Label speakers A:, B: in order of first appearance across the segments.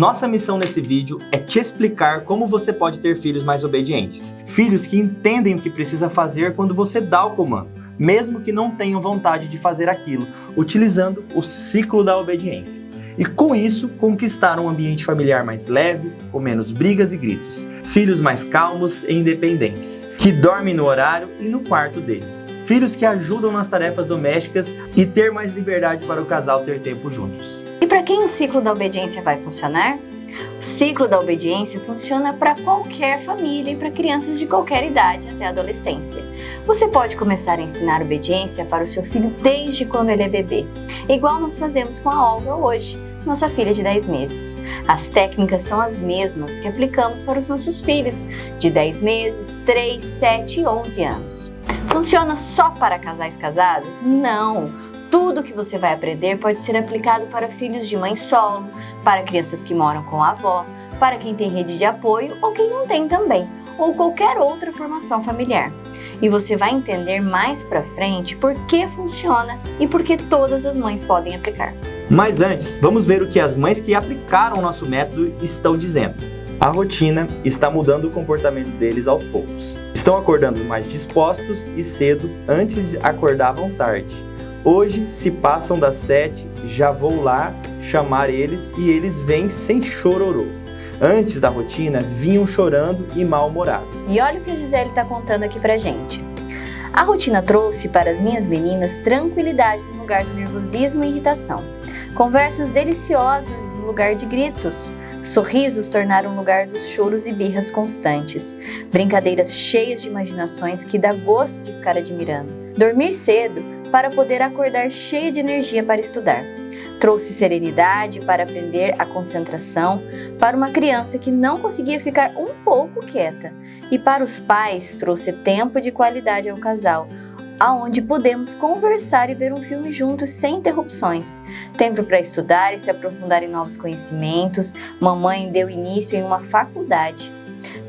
A: Nossa missão nesse vídeo é te explicar como você pode ter filhos mais obedientes. Filhos que entendem o que precisa fazer quando você dá o comando, mesmo que não tenham vontade de fazer aquilo, utilizando o ciclo da obediência. E com isso, conquistar um ambiente familiar mais leve, com menos brigas e gritos. Filhos mais calmos e independentes, que dormem no horário e no quarto deles. Filhos que ajudam nas tarefas domésticas e ter mais liberdade para o casal ter tempo juntos.
B: E para quem o ciclo da obediência vai funcionar? O ciclo da obediência funciona para qualquer família e para crianças de qualquer idade até a adolescência. Você pode começar a ensinar obediência para o seu filho desde quando ele é bebê, igual nós fazemos com a Olga hoje, nossa filha de 10 meses. As técnicas são as mesmas que aplicamos para os nossos filhos de 10 meses, 3, 7 e 11 anos. Funciona só para casais casados? Não! Tudo que você vai aprender pode ser aplicado para filhos de mãe solo, para crianças que moram com a avó, para quem tem rede de apoio ou quem não tem também, ou qualquer outra formação familiar. E você vai entender mais pra frente por que funciona e por que todas as mães podem aplicar.
A: Mas antes, vamos ver o que as mães que aplicaram o nosso método estão dizendo. A rotina está mudando o comportamento deles aos poucos. Estão acordando mais dispostos e cedo, antes acordavam tarde. Hoje, se passam das 7, já vou lá chamar eles e eles vêm sem chororô. Antes da rotina, vinham chorando e mal-humorados.
B: E olha o que a Gisele está contando aqui pra gente. A rotina trouxe para as minhas meninas tranquilidade no lugar do nervosismo e irritação. Conversas deliciosas no lugar de gritos. Sorrisos tornaram o lugar dos choros e birras constantes. Brincadeiras cheias de imaginações que dá gosto de ficar admirando. Dormir cedo para poder acordar cheia de energia para estudar. Trouxe serenidade para aprender a concentração para uma criança que não conseguia ficar um pouco quieta. E para os pais trouxe tempo de qualidade ao casal, aonde pudemos conversar e ver um filme juntos sem interrupções. Tempo para estudar e se aprofundar em novos conhecimentos. Mamãe deu início em uma faculdade.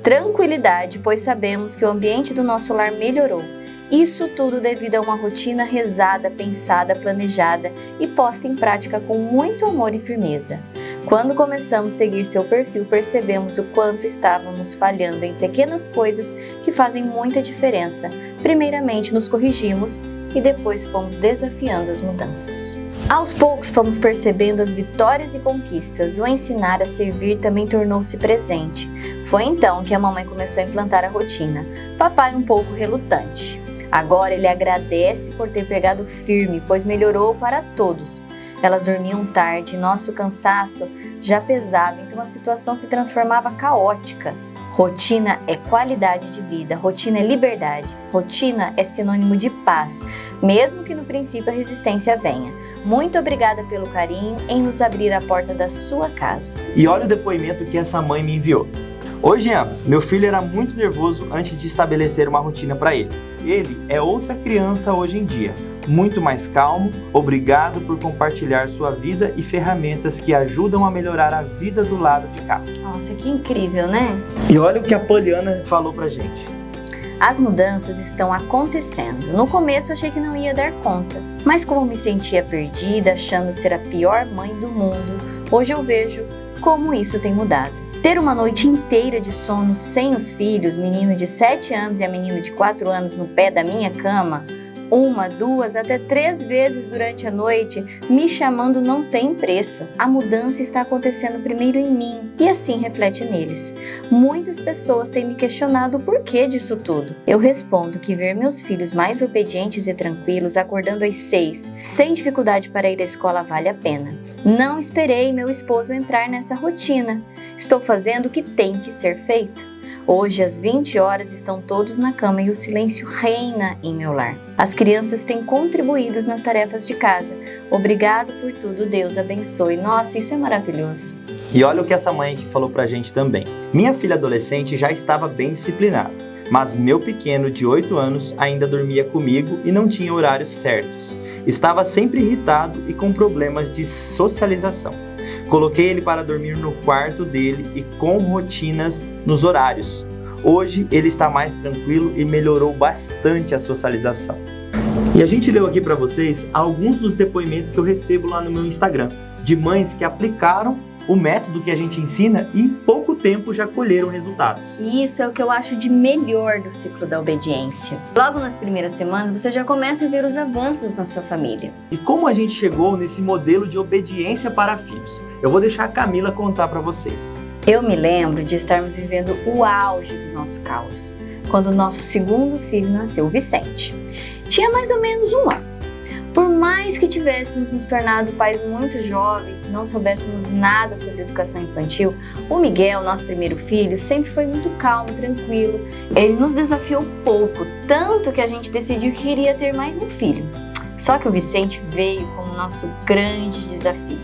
B: Tranquilidade, pois sabemos que o ambiente do nosso lar melhorou. Isso tudo devido a uma rotina rezada, pensada, planejada e posta em prática com muito amor e firmeza. Quando começamos a seguir seu perfil, percebemos o quanto estávamos falhando em pequenas coisas que fazem muita diferença. Primeiramente nos corrigimos e depois fomos desafiando as mudanças. Aos poucos fomos percebendo as vitórias e conquistas, o ensinar a servir também tornou-se presente. Foi então que a mamãe começou a implantar a rotina, papai um pouco relutante. Agora ele agradece por ter pegado firme, pois melhorou para todos. Elas dormiam tarde e nosso cansaço já pesava, então a situação se transformava caótica. Rotina é qualidade de vida, rotina é liberdade, rotina é sinônimo de paz, mesmo que no princípio a resistência venha. Muito obrigada pelo carinho em nos abrir a porta da sua casa.
A: E olha o depoimento que essa mãe me enviou. Oi, Jean, meu filho era muito nervoso antes de estabelecer uma rotina para ele. Ele é outra criança hoje em dia, muito mais calmo. Obrigado por compartilhar sua vida e ferramentas que ajudam a melhorar a vida do lado de cá.
B: Nossa, que incrível, né?
A: E olha o que a Poliana falou pra gente.
B: As mudanças estão acontecendo. No começo achei que não ia dar conta, mas como me sentia perdida, achando ser a pior mãe do mundo, hoje eu vejo como isso tem mudado. Ter uma noite inteira de sono sem os filhos, menino de 7 anos e a menina de 4 anos no pé da minha cama, 1, 2, até 3 vezes durante a noite, me chamando não tem preço. A mudança está acontecendo primeiro em mim e assim reflete neles. Muitas pessoas têm me questionado o porquê disso tudo. Eu respondo que ver meus filhos mais obedientes e tranquilos acordando às 6, sem dificuldade para ir à escola, vale a pena. Não esperei meu esposo entrar nessa rotina. Estou fazendo o que tem que ser feito. Hoje, às 20 horas, estão todos na cama e o silêncio reina em meu lar. As crianças têm contribuído nas tarefas de casa. Obrigado por tudo, Deus abençoe. Nossa, isso é maravilhoso.
A: E olha o que essa mãe aqui falou pra gente também. Minha filha adolescente já estava bem disciplinada, mas meu pequeno de 8 anos ainda dormia comigo e não tinha horários certos. Estava sempre irritado e com problemas de socialização. Coloquei ele para dormir no quarto dele e com rotinas nos horários. Hoje ele está mais tranquilo e melhorou bastante a socialização. E a gente leu aqui para vocês alguns dos depoimentos que eu recebo lá no meu Instagram, de mães que aplicaram o método que a gente ensina e em pouco tempo já colheram resultados.
B: E isso é o que eu acho de melhor do ciclo da obediência. Logo nas primeiras semanas, você já começa a ver os avanços na sua família.
A: E como a gente chegou nesse modelo de obediência para filhos? Eu vou deixar a Camila contar para vocês.
B: Eu me lembro de estarmos vivendo o auge do nosso caos, quando o nosso segundo filho nasceu, o Vicente. Tinha mais ou menos 1 ano. Por mais que tivéssemos nos tornado pais muito jovens, não soubéssemos nada sobre educação infantil, o Miguel, nosso primeiro filho, sempre foi muito calmo, tranquilo. Ele nos desafiou pouco, tanto que a gente decidiu que queria ter mais um filho. Só que o Vicente veio como nosso grande desafio.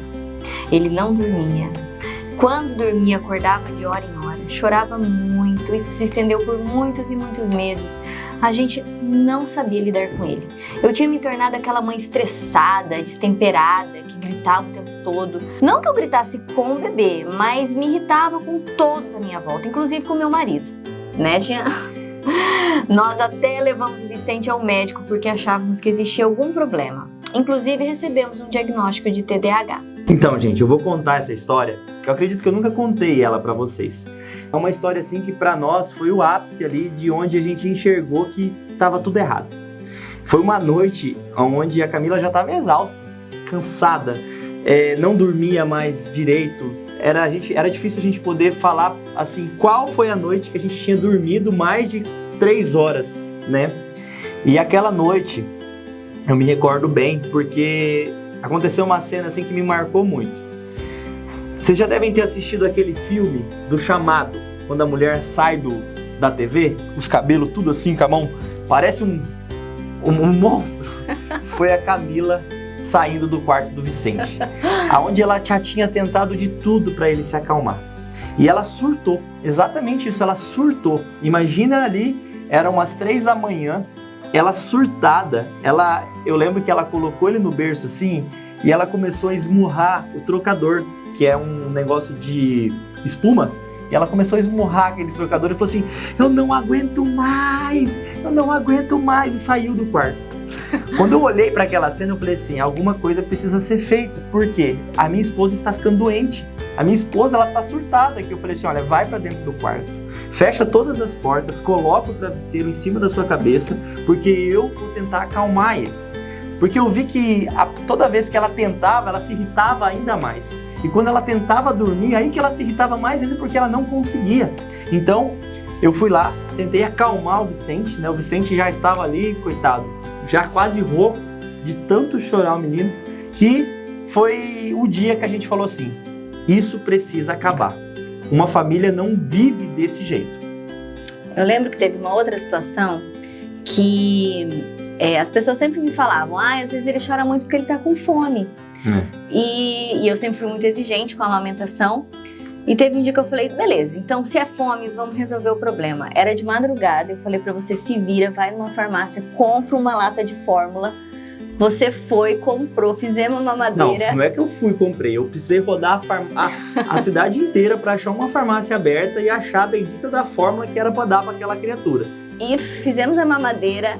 B: Ele não dormia. Quando dormia, acordava de hora em hora, chorava muito, isso se estendeu por muitos e muitos meses. A gente não sabia lidar com ele. Eu tinha me tornado aquela mãe estressada, destemperada, que gritava o tempo todo. Não que eu gritasse com o bebê, mas me irritava com todos à minha volta, inclusive com meu marido. Né, Jean? Nós até levamos o Vicente ao médico porque achávamos que existia algum problema. Inclusive recebemos um diagnóstico de TDAH.
A: Então, gente, eu vou contar essa história, que eu acredito que eu nunca contei ela pra vocês. É uma história assim que pra nós foi o ápice ali de onde a gente enxergou que tava tudo errado. Foi uma noite onde a Camila já tava exausta, cansada, não dormia mais direito. Era difícil a gente poder falar assim qual foi a noite que a gente tinha dormido mais de 3 horas, né? E aquela noite eu me recordo bem porque aconteceu uma cena assim que me marcou muito. Vocês já devem ter assistido aquele filme do Chamado, quando a mulher sai da TV, os cabelos tudo assim com a mão, parece um monstro. Foi a Camila saindo do quarto do Vicente, aonde ela já tinha tentado de tudo para ele se acalmar. E ela surtou, exatamente isso, ela surtou. Imagina ali, eram umas 3 da manhã, ela surtada, eu lembro que ela colocou ele no berço assim, e ela começou a esmurrar o trocador, que é um negócio de espuma, e ela começou a esmurrar aquele trocador e falou assim, eu não aguento mais, e saiu do quarto. Quando eu olhei para aquela cena, eu falei assim, alguma coisa precisa ser feita, porque a minha esposa está ficando doente, a minha esposa ela está surtada aqui. Eu falei assim, olha, vai para dentro do quarto, fecha todas as portas, coloca o travesseiro em cima da sua cabeça, porque eu vou tentar acalmar ele. Porque eu vi que toda vez que ela tentava, ela se irritava ainda mais. E quando ela tentava dormir, aí que ela se irritava mais ainda porque ela não conseguia. Então, eu fui lá, tentei acalmar o Vicente, né? O Vicente já estava ali, coitado, já quase rouco de tanto chorar o menino, que foi o dia que a gente falou assim, isso precisa acabar. Uma família não vive desse jeito.
B: Eu lembro que teve uma outra situação que as pessoas sempre me falavam, às vezes ele chora muito porque ele tá com fome. E eu sempre fui muito exigente com a amamentação. E teve um dia que eu falei, beleza, então se é fome, vamos resolver o problema. Era de madrugada, eu falei pra você, se vira, vai numa farmácia, compra uma lata de fórmula. Você foi, comprou, fizemos uma mamadeira.
A: Não é que eu fui, comprei. Eu precisei rodar a cidade inteira pra achar uma farmácia aberta e achar a bendita da fórmula que era pra dar pra aquela criatura.
B: E fizemos a mamadeira.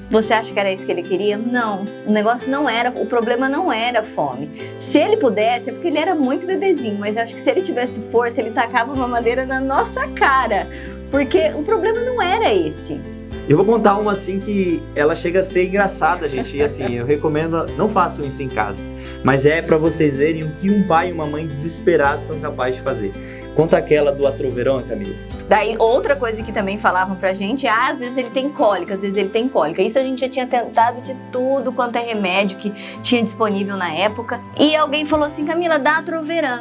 B: Você acha que era isso que ele queria? Não, o negócio não era, o problema não era fome. Se ele pudesse, é porque ele era muito bebezinho, mas eu acho que se ele tivesse força, ele tacava uma mamadeira na nossa cara, porque o problema não era esse.
A: Eu vou contar uma assim que ela chega a ser engraçada, gente, e assim, eu recomendo, não façam isso em casa, mas é pra vocês verem o que um pai e uma mãe desesperados são capazes de fazer. Conta aquela do atroverão, Camila.
B: Daí, outra coisa que também falavam pra gente, às vezes ele tem cólica, às vezes ele tem cólica. Isso a gente já tinha tentado de tudo quanto é remédio que tinha disponível na época. E alguém falou assim, Camila, dá atroverã.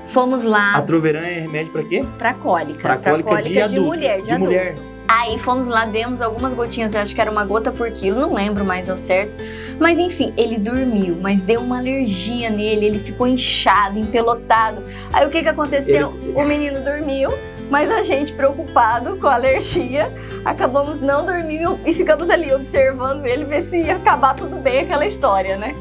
B: Fomos lá.
A: Atroverã é remédio pra quê?
B: Pra cólica.
A: Pra cólica de
B: mulher, de adulto.
A: Mulher.
B: Aí fomos lá, demos algumas gotinhas, acho que era 1 gota por quilo, não lembro mais ao certo. Mas enfim, ele dormiu, mas deu uma alergia nele, ele ficou inchado, empelotado. Aí o que aconteceu? O menino dormiu, mas a gente preocupado com a alergia, acabamos não dormindo e ficamos ali observando ele, ver se ia acabar tudo bem aquela história, né?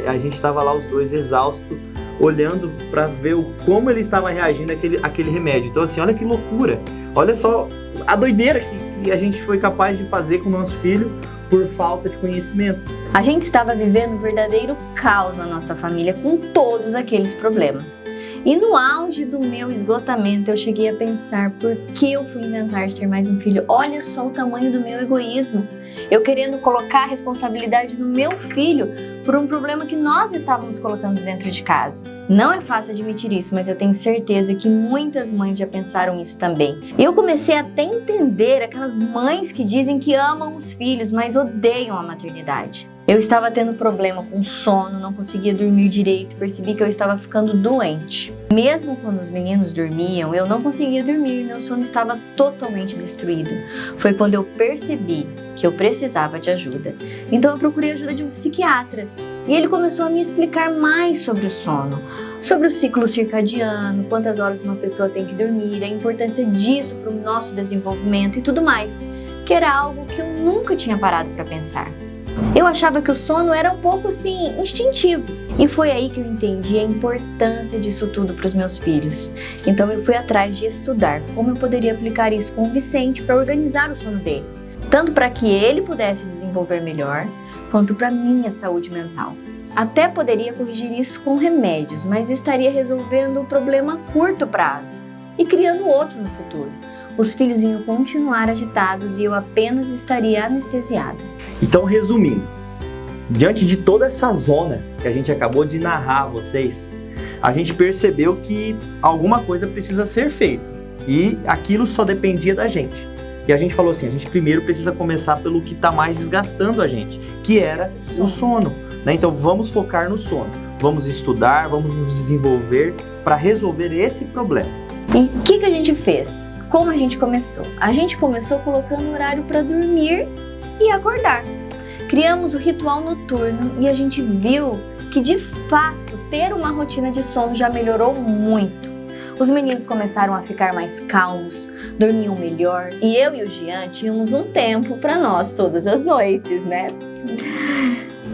A: A gente estava lá os dois exaustos, olhando para ver como ele estava reagindo àquele remédio. Então assim, olha que loucura, olha só a doideira que a gente foi capaz de fazer com o nosso filho por falta de conhecimento.
B: A gente estava vivendo um verdadeiro caos na nossa família com todos aqueles problemas. E no auge do meu esgotamento, eu cheguei a pensar por que eu fui inventar de ter mais um filho. Olha só o tamanho do meu egoísmo. Eu querendo colocar a responsabilidade no meu filho por um problema que nós estávamos colocando dentro de casa. Não é fácil admitir isso, mas eu tenho certeza que muitas mães já pensaram isso também. Eu comecei até a entender aquelas mães que dizem que amam os filhos, mas odeiam a maternidade. Eu estava tendo problema com sono, não conseguia dormir direito, percebi que eu estava ficando doente. Mesmo quando os meninos dormiam, eu não conseguia dormir, meu sono estava totalmente destruído. Foi quando eu percebi que eu precisava de ajuda. Então eu procurei a ajuda de um psiquiatra e ele começou a me explicar mais sobre o sono, sobre o ciclo circadiano, quantas horas uma pessoa tem que dormir, a importância disso para o nosso desenvolvimento e tudo mais, que era algo que eu nunca tinha parado para pensar. Eu achava que o sono era um pouco assim, instintivo. E foi aí que eu entendi a importância disso tudo para os meus filhos. Então eu fui atrás de estudar como eu poderia aplicar isso com o Vicente para organizar o sono dele. Tanto para que ele pudesse desenvolver melhor, quanto para minha saúde mental. Até poderia corrigir isso com remédios, mas estaria resolvendo o problema a curto prazo e criando outro no futuro. Os filhos iam continuar agitados e eu apenas estaria anestesiada.
A: Então, resumindo, diante de toda essa zona que a gente acabou de narrar a vocês, a gente percebeu que alguma coisa precisa ser feita e aquilo só dependia da gente. E a gente falou assim, a gente primeiro precisa começar pelo que está mais desgastando a gente, que era o sono, né? Então vamos focar no sono, vamos estudar, vamos nos desenvolver para resolver esse problema.
B: E o que a gente fez? Como a gente começou? A gente começou colocando horário para dormir e acordar. Criamos o ritual noturno e a gente viu que, de fato, ter uma rotina de sono já melhorou muito. Os meninos começaram a ficar mais calmos, dormiam melhor e eu e o Jean tínhamos um tempo para nós todas as noites, né?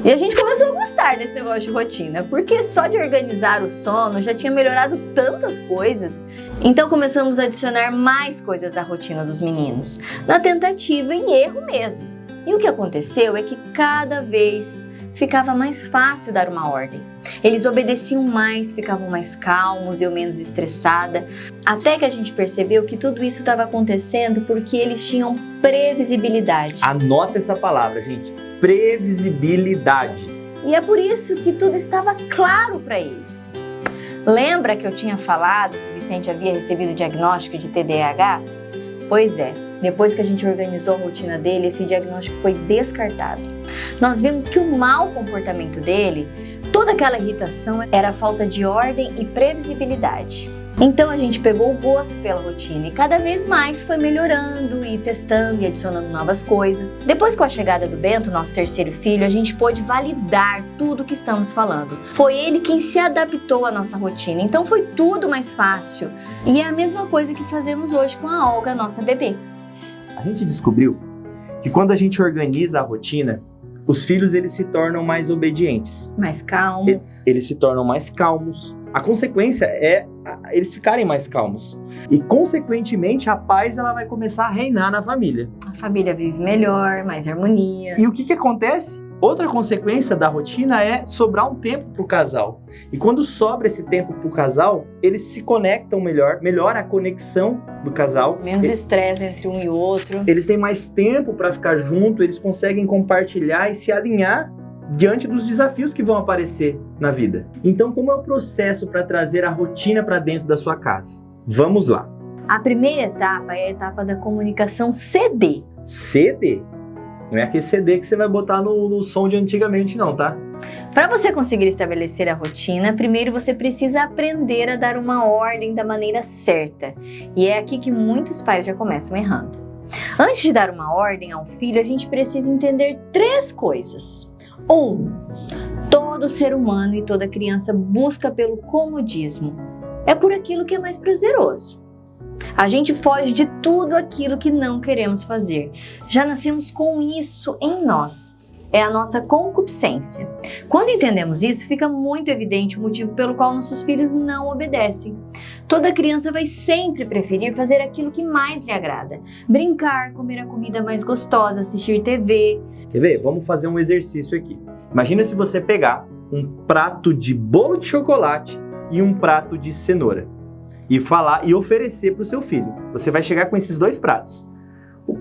B: E a gente começou a gostar desse negócio de rotina, porque só de organizar o sono já tinha melhorado tantas coisas. Então começamos a adicionar mais coisas à rotina dos meninos, na tentativa e erro mesmo. E o que aconteceu é que cada vez ficava mais fácil dar uma ordem. Eles obedeciam mais, ficavam mais calmos, eu menos estressada, até que a gente percebeu que tudo isso estava acontecendo porque eles tinham previsibilidade.
A: Anota essa palavra, gente, previsibilidade.
B: E é por isso que tudo estava claro para eles. Lembra que eu tinha falado que o Vicente havia recebido o diagnóstico de TDAH? Pois é, depois que a gente organizou a rotina dele, esse diagnóstico foi descartado. Nós vimos que o mau comportamento dele, toda aquela irritação, era a falta de ordem e previsibilidade. Então a gente pegou o gosto pela rotina e cada vez mais foi melhorando e testando e adicionando novas coisas. Depois, com a chegada do Bento, nosso terceiro filho, a gente pôde validar tudo o que estamos falando. Foi ele quem se adaptou à nossa rotina, então foi tudo mais fácil. E é a mesma coisa que fazemos hoje com a Olga, nossa bebê.
A: A gente descobriu que quando a gente organiza a rotina, os filhos eles se tornam mais obedientes.
B: Mais calmos.
A: Eles se tornam mais calmos. A consequência é eles ficarem mais calmos. E, consequentemente, a paz ela vai começar a reinar na família.
B: A família vive melhor, mais harmonia.
A: E o que acontece? Outra consequência da rotina é sobrar um tempo para o casal. E quando sobra esse tempo para o casal, eles se conectam melhor, melhora a conexão do casal.
B: Menos estresse entre um e outro.
A: Eles têm mais tempo para ficar junto, eles conseguem compartilhar e se alinhar diante dos desafios que vão aparecer na vida. Então, como é o processo para trazer a rotina para dentro da sua casa? Vamos lá.
B: A primeira etapa é a etapa da comunicação CD.
A: CD? Não é aquele CD que você vai botar no som de antigamente não, tá?
B: Para você conseguir estabelecer a rotina, primeiro você precisa aprender a dar uma ordem da maneira certa. E é aqui que muitos pais já começam errando. Antes de dar uma ordem ao filho, a gente precisa entender 3 coisas. 1. Todo ser humano e toda criança busca pelo comodismo. É por aquilo que é mais prazeroso. A gente foge de tudo aquilo que não queremos fazer. Já nascemos com isso em nós. É a nossa concupiscência. Quando entendemos isso, fica muito evidente o motivo pelo qual nossos filhos não obedecem. Toda criança vai sempre preferir fazer aquilo que mais lhe agrada. Brincar, comer a comida mais gostosa, assistir TV.
A: Quer ver? Vamos fazer um exercício aqui. Imagina se você pegar um prato de bolo de chocolate e um prato de cenoura. E oferecer para o seu filho. Você vai chegar com esses 2 pratos.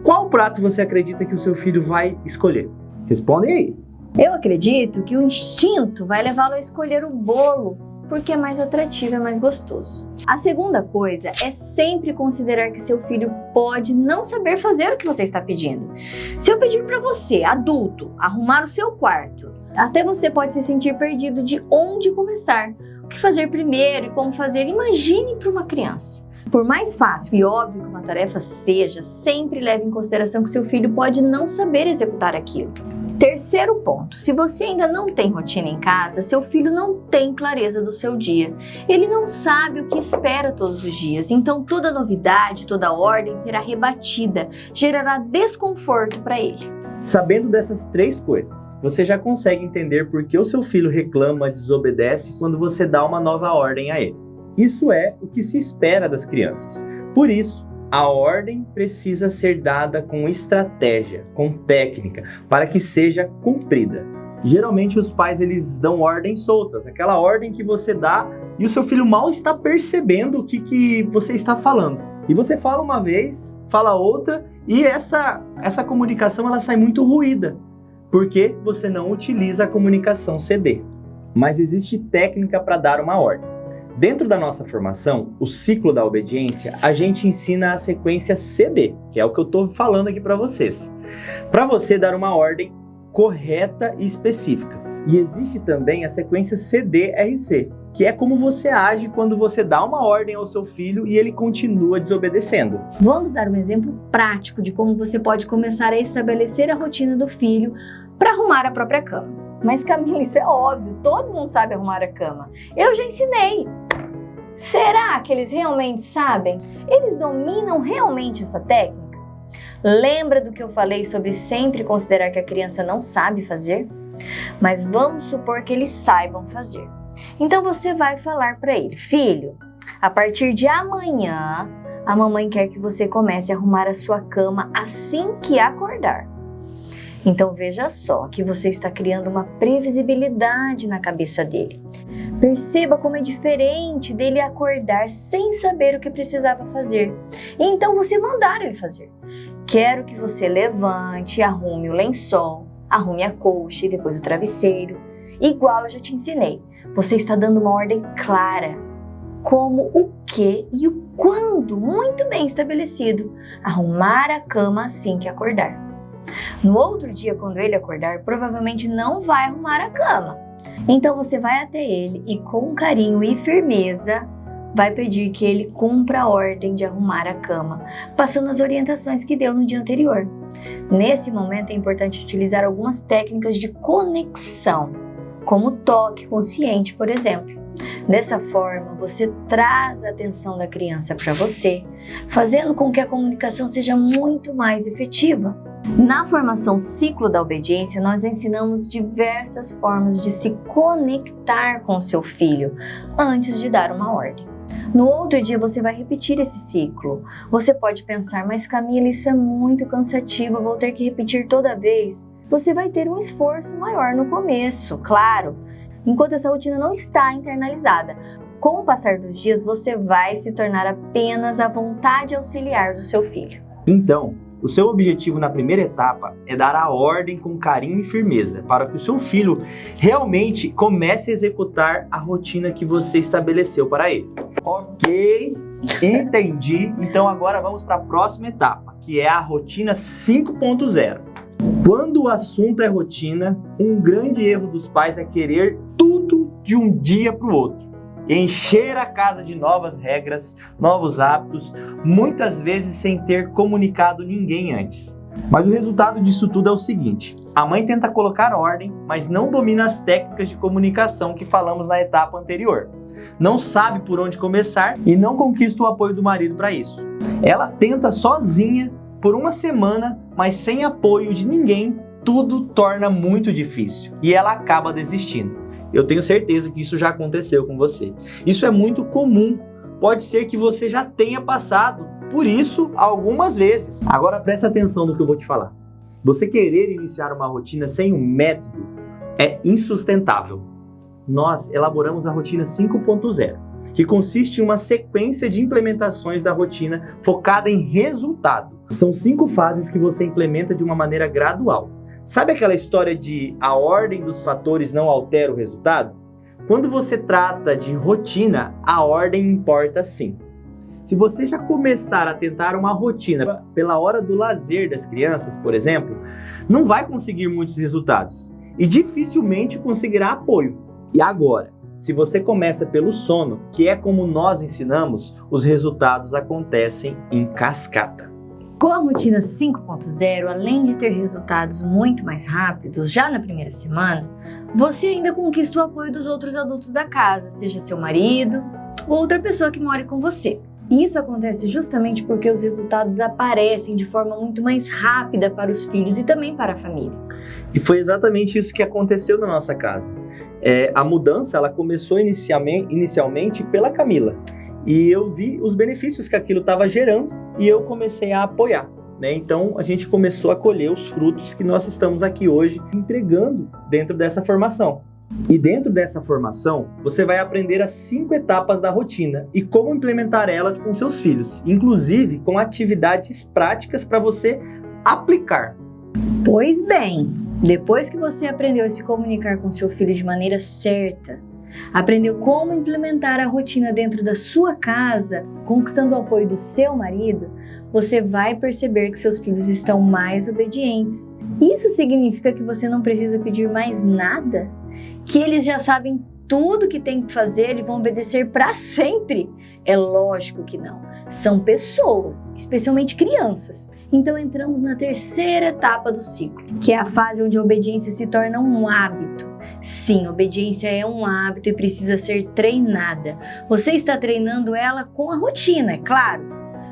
A: Qual prato você acredita que o seu filho vai escolher? Respondem aí.
B: Eu acredito que o instinto vai levá-lo a escolher o bolo, porque é mais atrativo, é mais gostoso. A segunda coisa é sempre considerar que seu filho pode não saber fazer o que você está pedindo. Se eu pedir para você, adulto, arrumar o seu quarto, até você pode se sentir perdido de onde começar, o que fazer primeiro e como fazer. Imagine para uma criança. Por mais fácil e óbvio que uma tarefa seja, sempre leve em consideração que seu filho pode não saber executar aquilo. Terceiro ponto, se você ainda não tem rotina em casa, seu filho não tem clareza do seu dia. Ele não sabe o que espera todos os dias, então toda novidade, toda ordem será rebatida, gerará desconforto para ele.
A: Sabendo dessas 3 coisas, você já consegue entender por que o seu filho reclama, desobedece quando você dá uma nova ordem a ele. Isso é o que se espera das crianças. Por isso, a ordem precisa ser dada com estratégia, com técnica, para que seja cumprida. Geralmente os pais eles dão ordens soltas, aquela ordem que você dá e o seu filho mal está percebendo o que você está falando. E você fala uma vez, fala outra e essa comunicação ela sai muito ruída, porque você não utiliza a comunicação CD. Mas existe técnica para dar uma ordem. Dentro da nossa formação, o ciclo da obediência, a gente ensina a sequência CD, que é o que eu estou falando aqui para vocês. Para você dar uma ordem correta e específica. E existe também a sequência CDRC, que é como você age quando você dá uma ordem ao seu filho e ele continua desobedecendo.
B: Vamos dar um exemplo prático de como você pode começar a estabelecer a rotina do filho para arrumar a própria cama. Mas Camila, isso é óbvio, todo mundo sabe arrumar a cama. Eu já ensinei. Será que eles realmente sabem? Eles dominam realmente essa técnica? Lembra do que eu falei sobre sempre considerar que a criança não sabe fazer? Mas vamos supor que eles saibam fazer. Então você vai falar para ele: filho, a partir de amanhã, a mamãe quer que você comece a arrumar a sua cama assim que acordar. Então veja só que você está criando uma previsibilidade na cabeça dele. Perceba como é diferente dele acordar sem saber o que precisava fazer. E então você mandar ele fazer. Quero que você levante, arrume o lençol, arrume a colcha e depois o travesseiro. Igual eu já te ensinei. Você está dando uma ordem clara. Como, o que e o quando, muito bem estabelecido. Arrumar a cama assim que acordar. No outro dia, quando ele acordar, provavelmente não vai arrumar a cama. Então você vai até ele e com carinho e firmeza vai pedir que ele cumpra a ordem de arrumar a cama, passando as orientações que deu no dia anterior. Nesse momento é importante utilizar algumas técnicas de conexão, como toque consciente, por exemplo. Dessa forma, você traz a atenção da criança para você, fazendo com que a comunicação seja muito mais efetiva. Na formação Ciclo da Obediência, nós ensinamos diversas formas de se conectar com seu filho antes de dar uma ordem. No outro dia você vai repetir esse ciclo. Você pode pensar, mas Camila, isso é muito cansativo, eu vou ter que repetir toda vez. Você vai ter um esforço maior no começo, claro, enquanto essa rotina não está internalizada. Com o passar dos dias, você vai se tornar apenas a vontade auxiliar do seu filho.
A: Então, o seu objetivo na primeira etapa é dar a ordem com carinho e firmeza, para que o seu filho realmente comece a executar a rotina que você estabeleceu para ele. Ok, entendi. Então agora vamos para a próxima etapa, que é a rotina 5.0. Quando o assunto é rotina, um grande erro dos pais é querer tudo de um dia para o outro. Encher a casa de novas regras, novos hábitos, muitas vezes sem ter comunicado ninguém antes. Mas o resultado disso tudo é o seguinte: a mãe tenta colocar ordem, mas não domina as técnicas de comunicação que falamos na etapa anterior. Não sabe por onde começar e não conquista o apoio do marido para isso. Ela tenta sozinha por uma semana, mas sem apoio de ninguém, tudo torna muito difícil e ela acaba desistindo. Eu tenho certeza que isso já aconteceu com você. Isso é muito comum. Pode ser que você já tenha passado por isso algumas vezes. Agora presta atenção no que eu vou te falar. Você querer iniciar uma rotina sem um método é insustentável. nós elaboramos a rotina 5.0, que consiste em uma sequência de implementações da rotina focada em resultado. São 5 fases que você implementa de uma maneira gradual. Sabe aquela história de a ordem dos fatores não altera o resultado? Quando você trata de rotina, a ordem importa sim. Se você já começar a tentar uma rotina pela hora do lazer das crianças, por exemplo, não vai conseguir muitos resultados e dificilmente conseguirá apoio. E agora, se você começa pelo sono, que é como nós ensinamos, os resultados acontecem em cascata.
B: Com a rotina 5.0, além de ter resultados muito mais rápidos já na primeira semana, você ainda conquista o apoio dos outros adultos da casa, seja seu marido ou outra pessoa que mora com você. E isso acontece justamente porque os resultados aparecem de forma muito mais rápida para os filhos e também para a família.
A: E foi exatamente isso que aconteceu na nossa casa. A mudança ela começou inicialmente pela Camila. E eu vi os benefícios que aquilo estava gerando e eu comecei a apoiar, né? Então a gente começou a colher os frutos que nós estamos aqui hoje entregando dentro dessa formação. E dentro dessa formação, você vai aprender as 5 etapas da rotina e como implementar elas com seus filhos, inclusive com atividades práticas para você aplicar.
B: Pois bem, depois que você aprendeu a se comunicar com seu filho de maneira certa, aprendeu como implementar a rotina dentro da sua casa, conquistando o apoio do seu marido, você vai perceber que seus filhos estão mais obedientes. Isso significa que você não precisa pedir mais nada? Que eles já sabem tudo que tem que fazer e vão obedecer para sempre? É lógico que não. São pessoas, especialmente crianças. Então entramos na terceira etapa do ciclo, que é a fase onde a obediência se torna um hábito. Sim, obediência é um hábito e precisa ser treinada. Você está treinando ela com a rotina, é claro.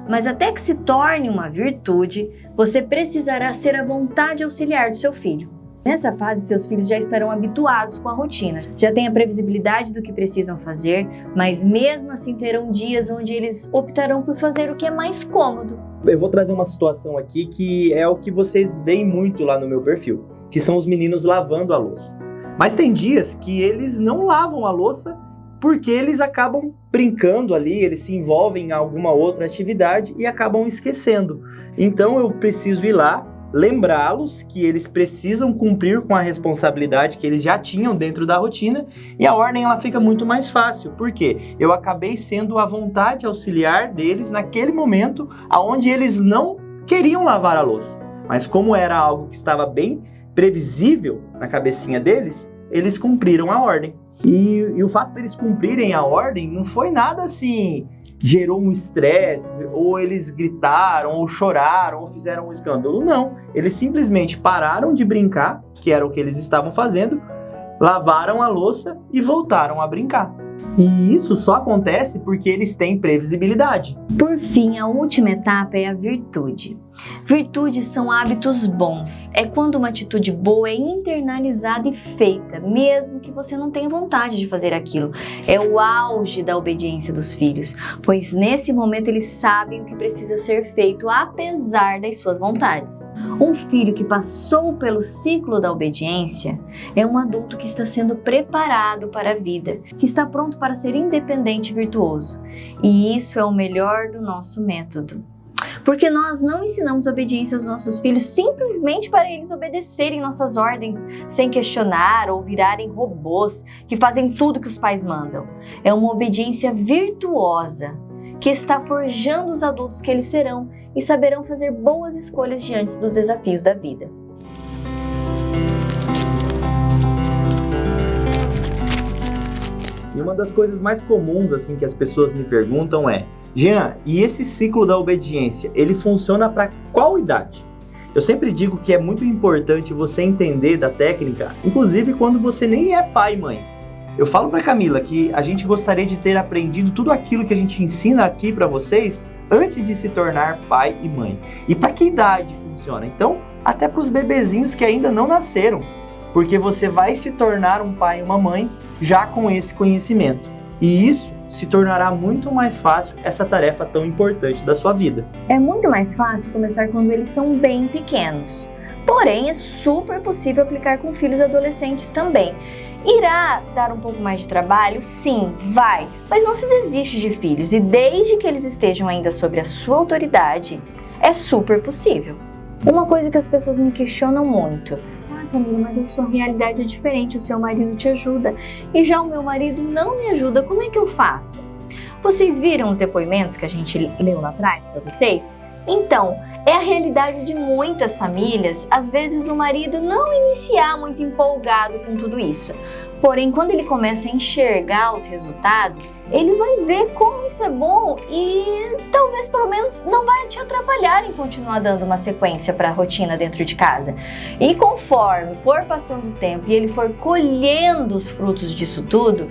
B: Mas até que se torne uma virtude, você precisará ser a vontade auxiliar do seu filho. Nessa fase, seus filhos já estarão habituados com a rotina, já têm a previsibilidade do que precisam fazer, mas mesmo assim terão dias onde eles optarão por fazer o que é mais cômodo.
A: Eu vou trazer uma situação aqui que é o que vocês veem muito lá no meu perfil, que são os meninos lavando a louça. Mas tem dias que eles não lavam a louça porque eles acabam brincando ali, eles se envolvem em alguma outra atividade e acabam esquecendo. Então eu preciso ir lá, lembrá-los que eles precisam cumprir com a responsabilidade que eles já tinham dentro da rotina e a ordem ela fica muito mais fácil, porque eu acabei sendo a vontade auxiliar deles naquele momento onde eles não queriam lavar a louça, mas como era algo que estava bem previsível na cabecinha deles, eles cumpriram a ordem. E o fato deles cumprirem a ordem não foi nada assim, gerou um estresse, ou eles gritaram, ou choraram, ou fizeram um escândalo. Não, eles simplesmente pararam de brincar, que era o que eles estavam fazendo, lavaram a louça e voltaram a brincar. E isso só acontece porque eles têm previsibilidade.
B: Por fim, a última etapa é a virtude. Virtudes são hábitos bons. É quando uma atitude boa é internalizada e feita, mesmo que você não tenha vontade de fazer aquilo. É o auge da obediência dos filhos, pois nesse momento eles sabem o que precisa ser feito, apesar das suas vontades. Um filho que passou pelo ciclo da obediência é um adulto que está sendo preparado para a vida, que está pronto para ser independente e virtuoso. E isso é o melhor do nosso método. Porque nós não ensinamos obediência aos nossos filhos simplesmente para eles obedecerem nossas ordens sem questionar ou virarem robôs que fazem tudo que os pais mandam. É uma obediência virtuosa que está forjando os adultos que eles serão e saberão fazer boas escolhas diante dos desafios da vida.
A: E uma das coisas mais comuns assim que as pessoas me perguntam é: Jean, e esse ciclo da obediência, ele funciona para qual idade? Eu sempre digo que é muito importante você entender da técnica, inclusive quando você nem é pai e mãe. Eu falo para Camila que a gente gostaria de ter aprendido tudo aquilo que a gente ensina aqui para vocês antes de se tornar pai e mãe. E para que idade funciona? Então, até para os bebezinhos que ainda não nasceram, porque você vai se tornar um pai e uma mãe já com esse conhecimento. E isso se tornará muito mais fácil essa tarefa tão importante da sua vida.
B: É muito mais fácil começar quando eles são bem pequenos, Porém, é super possível aplicar com filhos adolescentes também. Irá dar um pouco mais de trabalho? Sim, vai, mas não se desiste de filhos e desde que eles estejam ainda sob a sua autoridade, é super possível. Uma coisa que as pessoas me questionam muito: Camila, mas a sua realidade é diferente, o seu marido te ajuda e já o meu marido não me ajuda, como é que eu faço? Vocês viram os depoimentos que a gente leu lá atrás para vocês? Então, é a realidade de muitas famílias, às vezes o marido não iniciar muito empolgado com tudo isso. Porém, quando ele começa a enxergar os resultados, ele vai ver como isso é bom e talvez pelo menos não vai te atrapalhar em continuar dando uma sequência para a rotina dentro de casa. E conforme for passando o tempo e ele for colhendo os frutos disso tudo,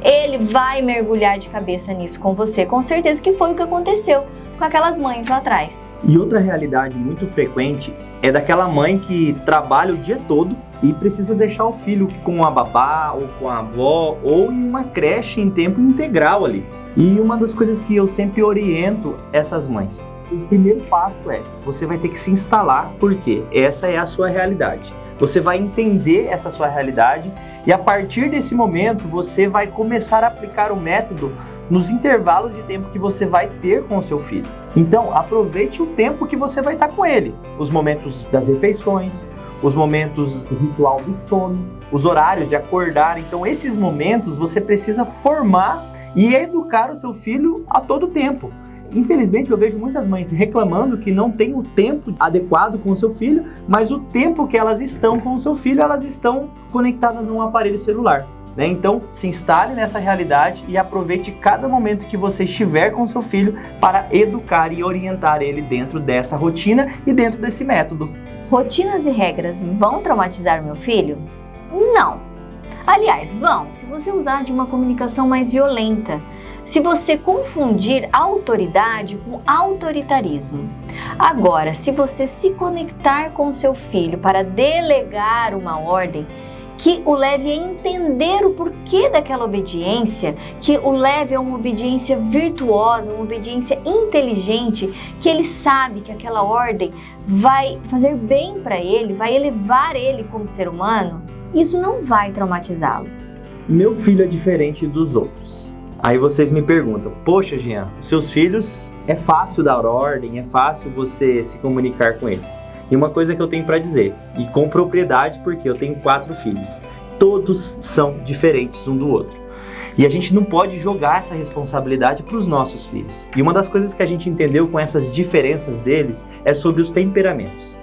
B: ele vai mergulhar de cabeça nisso com você, com certeza, que foi o que aconteceu com aquelas mães lá atrás.
A: E outra realidade muito frequente é daquela mãe que trabalha o dia todo e precisa deixar o filho com a babá ou com a avó ou em uma creche em tempo integral ali. E uma das coisas que eu sempre oriento essas mães: o primeiro passo é, você vai ter que se instalar, porque essa é a sua realidade. Você vai entender essa sua realidade e a partir desse momento você vai começar a aplicar o método nos intervalos de tempo que você vai ter com o seu filho. Então, aproveite o tempo que você vai estar com ele. Os momentos das refeições, os momentos do ritual do sono, os horários de acordar. Então, esses momentos você precisa formar e educar o seu filho a todo tempo. Infelizmente, eu vejo muitas mães reclamando que não tem o tempo adequado com o seu filho, mas o tempo que elas estão com o seu filho, elas estão conectadas a um aparelho celular. Então, se instale nessa realidade e aproveite cada momento que você estiver com seu filho para educar e orientar ele dentro dessa rotina e dentro desse método.
B: Rotinas e regras vão traumatizar meu filho? Não. Aliás, vão, se você usar de uma comunicação mais violenta. Se você confundir autoridade com autoritarismo. Agora, se você se conectar com seu filho para delegar uma ordem que o leve a entender o porquê daquela obediência, que o leve a uma obediência virtuosa, uma obediência inteligente, que ele sabe que aquela ordem vai fazer bem para ele, vai elevar ele como ser humano, isso não vai traumatizá-lo.
A: Meu filho é diferente dos outros. Aí vocês me perguntam: poxa, Jean, os seus filhos é fácil dar ordem, é fácil você se comunicar com eles. E uma coisa que eu tenho para dizer, e com propriedade, porque eu tenho 4 filhos, todos são diferentes um do outro. E a gente não pode jogar essa responsabilidade para os nossos filhos. E uma das coisas que a gente entendeu com essas diferenças deles é sobre os temperamentos.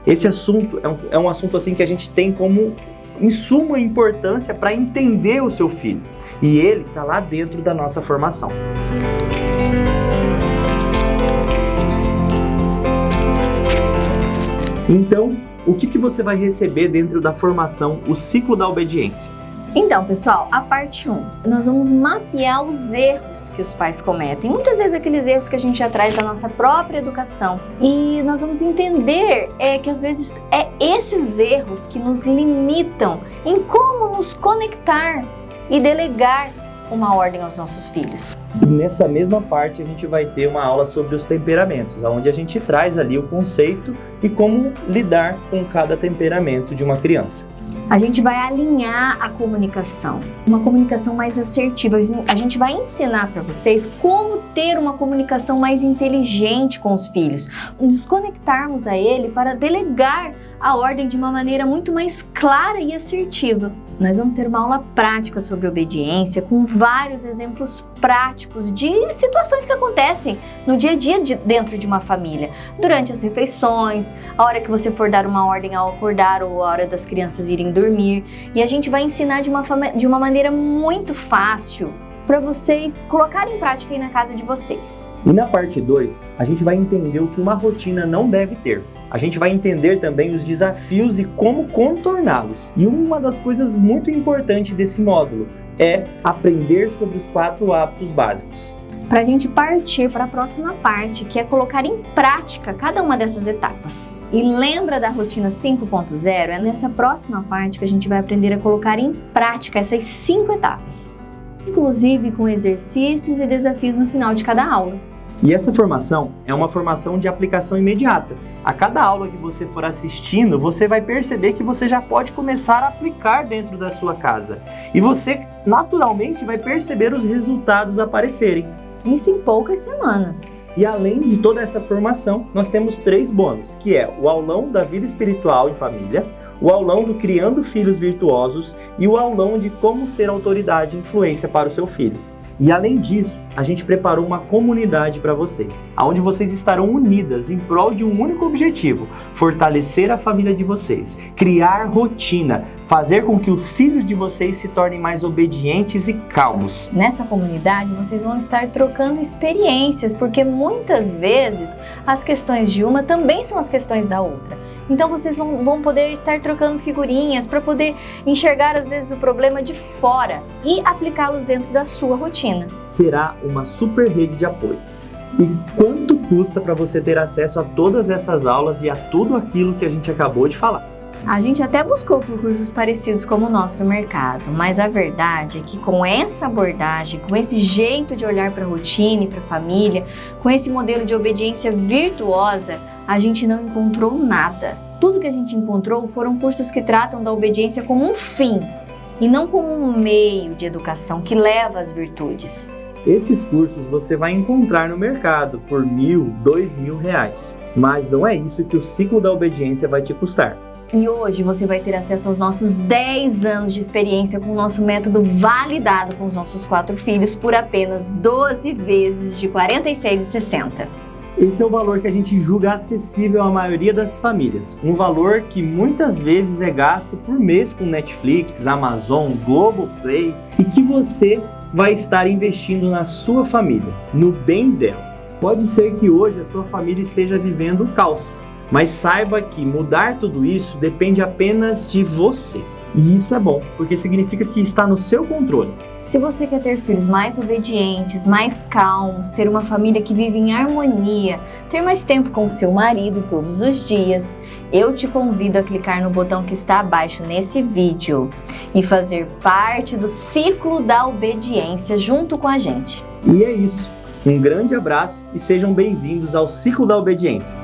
A: Esse assunto é um assunto assim que a gente tem como insumo e importância para entender o seu filho. E ele está lá dentro da nossa formação. Então, o que você vai receber dentro da formação, o ciclo da obediência?
B: Então, pessoal, a parte 1, nós vamos mapear os erros que os pais cometem. Muitas vezes aqueles erros que a gente já traz da nossa própria educação. E nós vamos entender que às vezes é esses erros que nos limitam em como nos conectar e delegar uma ordem aos nossos filhos.
A: E nessa mesma parte a gente vai ter uma aula sobre os temperamentos, onde a gente traz ali o conceito e como lidar com cada temperamento de uma criança.
B: A gente vai alinhar a comunicação, uma comunicação mais assertiva. A gente vai ensinar para vocês como ter uma comunicação mais inteligente com os filhos, nos conectarmos a ele para delegar a ordem de uma maneira muito mais clara e assertiva. Nós vamos ter uma aula prática sobre obediência, com vários exemplos práticos de situações que acontecem no dia a dia dentro de uma família. Durante as refeições, a hora que você for dar uma ordem ao acordar ou a hora das crianças irem dormir. E a gente vai ensinar de uma maneira muito fácil para vocês colocarem em prática aí na casa de vocês.
A: E na parte 2, a gente vai entender o que uma rotina não deve ter. A gente vai entender também os desafios e como contorná-los. E uma das coisas muito importantes desse módulo é aprender sobre os 4 hábitos básicos.
B: Para a gente partir para a próxima parte, que é colocar em prática cada uma dessas etapas. E lembra da rotina 5.0? É nessa próxima parte que a gente vai aprender a colocar em prática essas 5 etapas. Inclusive com exercícios e desafios no final de cada aula.
A: E essa formação é uma formação de aplicação imediata. A cada aula que você for assistindo, você vai perceber que você já pode começar a aplicar dentro da sua casa. E você, naturalmente, vai perceber os resultados aparecerem.
B: Isso em poucas semanas.
A: E além de toda essa formação, nós temos 3 bônus, que é o aulão da vida espiritual em família, o aulão do Criando Filhos Virtuosos e o aulão de como ser autoridade e influência para o seu filho. E além disso, a gente preparou uma comunidade para vocês, onde vocês estarão unidas em prol de um único objetivo: fortalecer a família de vocês, criar rotina, fazer com que os filhos de vocês se tornem mais obedientes e calmos.
B: Nessa comunidade, vocês vão estar trocando experiências, porque muitas vezes as questões de uma também são as questões da outra. Então vocês vão poder estar trocando figurinhas para poder enxergar às vezes o problema de fora e aplicá-los dentro da sua rotina.
A: Será uma super rede de apoio. E quanto custa para você ter acesso a todas essas aulas e a tudo aquilo que a gente acabou de falar?
B: A gente até buscou por cursos parecidos como o nosso no mercado, mas a verdade é que com essa abordagem, com esse jeito de olhar para a rotina e para a família, com esse modelo de obediência virtuosa, a gente não encontrou nada. Tudo que a gente encontrou foram cursos que tratam da obediência como um fim e não como um meio de educação que leva às virtudes.
A: Esses cursos você vai encontrar no mercado por R$1.000, R$2.000, mas não é isso que o ciclo da obediência vai te custar.
B: E hoje você vai ter acesso aos nossos 10 anos de experiência com o nosso método validado com os nossos 4 filhos por apenas 12 vezes de R$ 46,60.
A: Esse é o valor que a gente julga acessível à maioria das famílias. Um valor que muitas vezes é gasto por mês com Netflix, Amazon, Globoplay e que você vai estar investindo na sua família, no bem dela. Pode ser que hoje a sua família esteja vivendo o caos, mas saiba que mudar tudo isso depende apenas de você. E isso é bom, porque significa que está no seu controle.
B: Se você quer ter filhos mais obedientes, mais calmos, ter uma família que vive em harmonia, ter mais tempo com seu marido todos os dias, eu te convido a clicar no botão que está abaixo nesse vídeo e fazer parte do ciclo da obediência junto com a gente.
A: E é isso. Um grande abraço e sejam bem-vindos ao Ciclo da Obediência.